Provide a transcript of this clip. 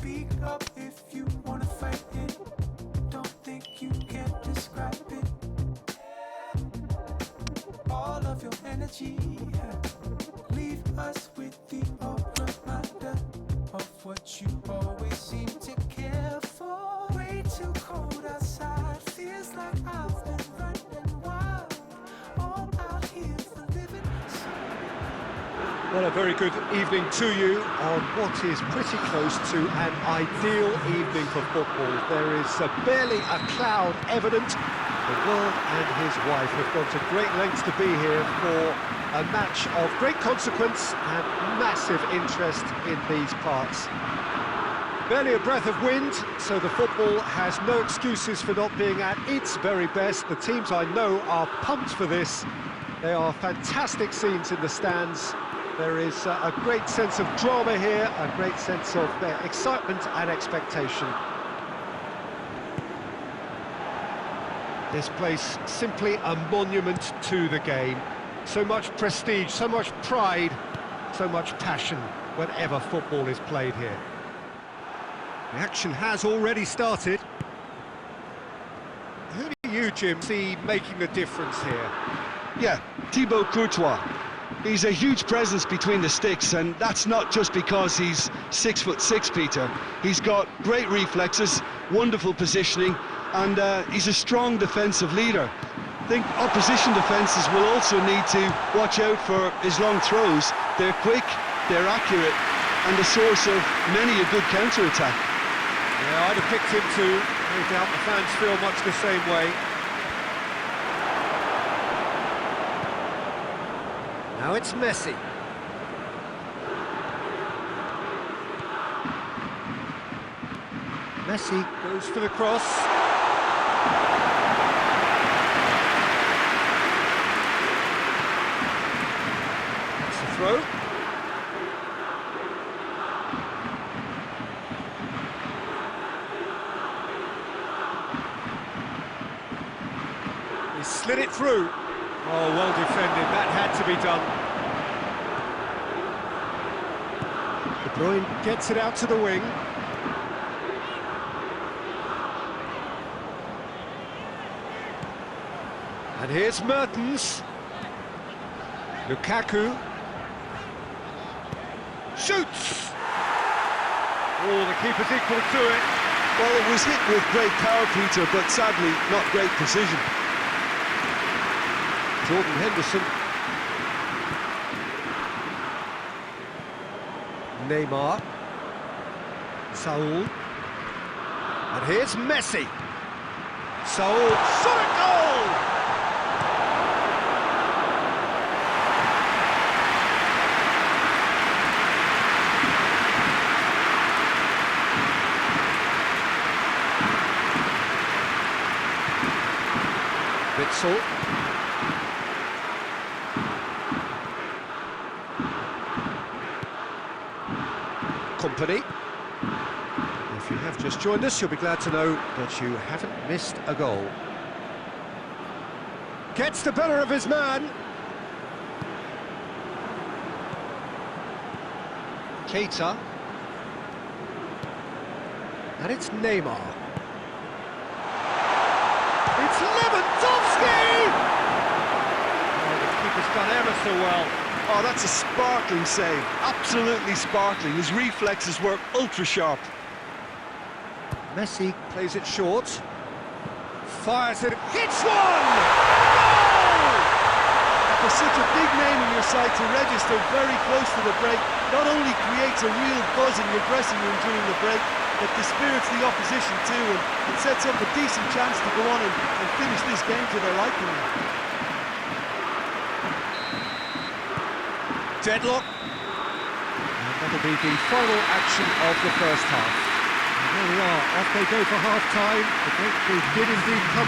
Speak up if you wanna fight it. Don't think you can describe it. All of your energy, leave us with the reminder of what you always seem to care for. Way too cold outside, feels like I've been running wild. All out here for living. Well, a very good evening to you on what is pretty close to an ideal evening for football. There is barely a cloud evident. The world and his wife have gone to great lengths to be here for a match of great consequence and massive interest in these parts. Barely a breath of wind, so the football has no excuses for not being at its very best. The teams I know are pumped for this. There are fantastic scenes in the stands. There is a great sense of drama here, a great sense of excitement and expectation. This place simply a monument to the game. So much prestige, so much pride, so much passion whenever football is played here. The action has already started. Who do you, Jim, see making the difference here? Yeah, Thibaut Courtois. He's a huge presence between the sticks, and that's not just because he's 6'6", Peter. He's got great reflexes, wonderful positioning, and he's a strong defensive leader. I think opposition defences will also need to watch out for his long throws. They're quick, they're accurate, and the source of many a good counter-attack. Yeah, I'd have picked him too. No doubt the fans feel much the same way. Now it's Messi. Messi goes for the cross. That's the throw. He slid it through. Oh, well defended, that had to be done. De Bruyne gets it out to the wing. And here's Mertens. Lukaku. Shoots! Oh, the keeper's equal to it. Well, it was hit with great power, Peter, but sadly not great precision. Jordan Henderson. Neymar. Saul. And here's Messi. Saul. Shot a goal! Witsel. Company. If you have just joined us, you'll be glad to know that you haven't missed a goal. Gets the better of his man. Keita. And it's Neymar. It's Lewandowski! Oh, the keeper's done ever so well. Oh, that's a sparkling save, absolutely sparkling. His reflexes were ultra-sharp. Messi plays it short, fires it, hits one! Goal! For such a big name in your side to register very close to the break, not only creates a real buzz in your dressing room during the break, it dispirits the opposition too, and sets up a decent chance to go on and finish this game to their liking. Deadlock. And that'll be the final action of the first half. And there we are, off they go for half-time. The break did indeed come